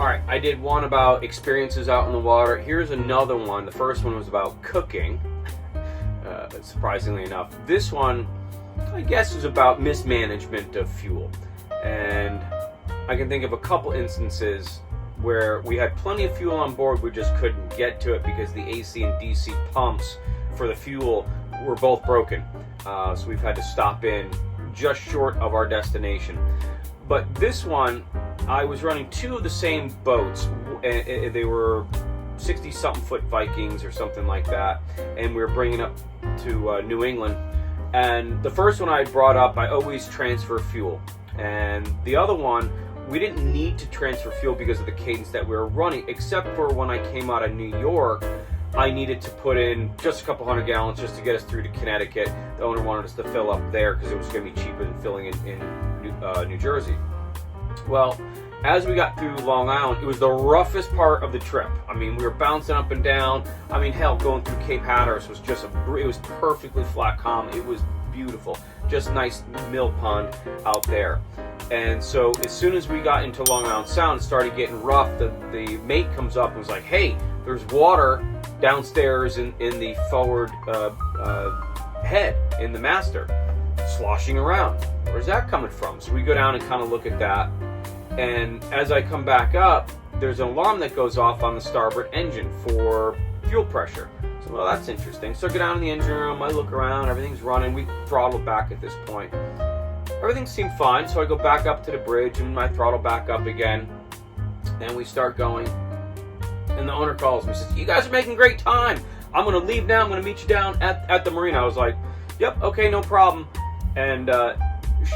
Alright, I did one about experiences out in the water. Here's another one. The first one was about cooking, surprisingly enough. This one, I guess, is about mismanagement of fuel. And I can think of a couple instances where we had plenty of fuel on board, we just couldn't get to it because the AC and DC pumps for the fuel were both broken. So we've had to stop in just short of our destination. But this one, I was running two of the same boats. They were 60-something foot Vikings or something like that, and we were bringing up to New England. And the first one I had brought up, I always transfer fuel. And the other one, we didn't need to transfer fuel because of the cadence that we were running, except for when I came out of New York, I needed to put in just a couple hundred gallons just to get us through to Connecticut. The owner wanted us to fill up there because it was going to be cheaper than filling in New Jersey. Well, as we got through Long Island, it was the roughest part of the trip. I mean, we were bouncing up and down. I mean, hell, going through Cape Hatteras was just it was perfectly flat calm. It was beautiful. Just nice mill pond out there. And so as soon as we got into Long Island Sound, it started getting rough. The mate comes up and was like, hey, there's water downstairs in the forward head in the master, sloshing around. Where's that coming from? So we go down and kind of look at that. And as I come back up, there's an alarm that goes off on the starboard engine for fuel pressure. So, well, that's interesting. So I go down in the engine room, I look around, everything's running. We throttle back at this point. Everything seemed fine, so I go back up to the bridge and I throttle back up again. And we start going. And the owner calls me and says, you guys are making great time. I'm going to leave now. I'm going to meet you down at the marina. I was like, yep, okay, no problem. And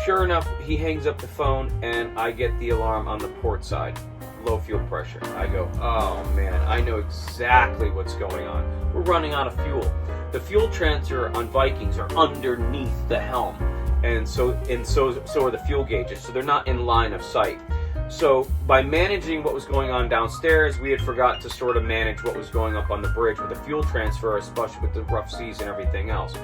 sure enough, he hangs up the phone and I get the alarm on the port side. Low fuel pressure. I go, oh man, I know exactly what's going on. We're running out of fuel. The fuel transfer on Vikings are underneath the helm. And so are the fuel gauges. So they're not in line of sight. So by managing what was going on downstairs, we had forgot to sort of manage what was going up on the bridge with the fuel transfer, especially with the rough seas and everything else.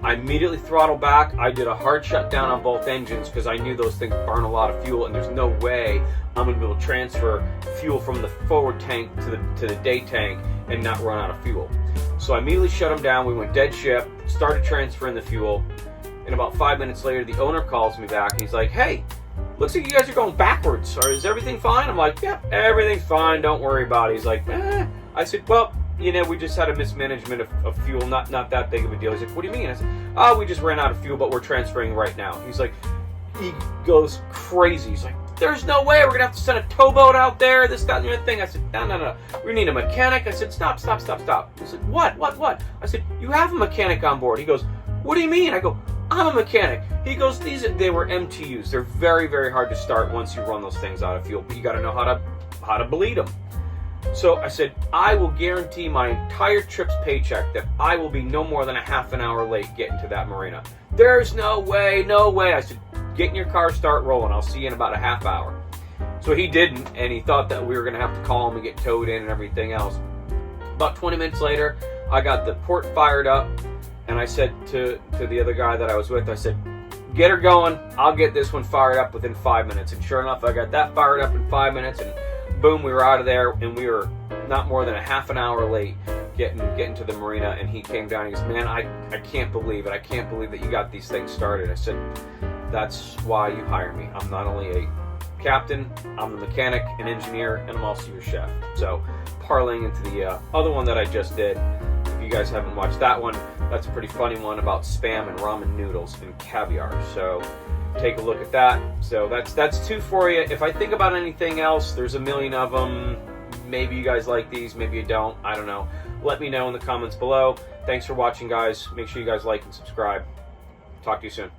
I immediately throttled back. I did a hard shutdown on both engines because I knew those things burn a lot of fuel, and there's no way I'm going to be able to transfer fuel from the forward tank to the day tank and not run out of fuel. So I immediately shut them down. We went dead ship, started transferring the fuel, and about 5 minutes later, the owner calls me back, and he's like, hey, looks like you guys are going backwards. Is everything fine? I'm like, yep, everything's fine. Don't worry about it. He's like, eh. I said, well, you know, we just had a mismanagement of fuel, not that big of a deal. He's like, what do you mean? I said, oh, we just ran out of fuel, but we're transferring right now. He's like, he goes crazy. He's like, there's no way. We're going to have to send a towboat out there, this, that, and the other thing. I said, no. We need a mechanic. I said, stop. He said, what? I said, you have a mechanic on board. He goes, what do you mean? I go, I'm a mechanic. He goes, they were MTUs. They're very, very hard to start once you run those things out of fuel, but you got to know how to bleed them. So I said, I will guarantee my entire trip's paycheck that I will be no more than a half an hour late getting to that marina. There's no way. I said, get in your car, start rolling. I'll see you in about a half hour. So he didn't, and he thought that we were going to have to call him and get towed in and everything else. About 20 minutes later, I got the port fired up, and I said to the other guy that I was with, I said, get her going. I'll get this one fired up within 5 minutes. And sure enough, I got that fired up in 5 minutes, and boom, we were out of there, and we were not more than a half an hour late getting to the marina. And he came down and he goes, man, I can't believe it. I can't believe that you got these things started. I said, that's why you hire me. I'm not only a captain, I'm a mechanic, an engineer, and I'm also your chef. So parlaying into the other one that I just did, if you guys haven't watched that one, that's a pretty funny one about Spam and ramen noodles and caviar. So take a look at that. So that's two for you. If I think about anything else, there's a million of them. Maybe you guys like these, maybe you don't. I don't know. Let me know in the comments below. Thanks for watching, guys. Make sure you guys like and subscribe. Talk to you soon.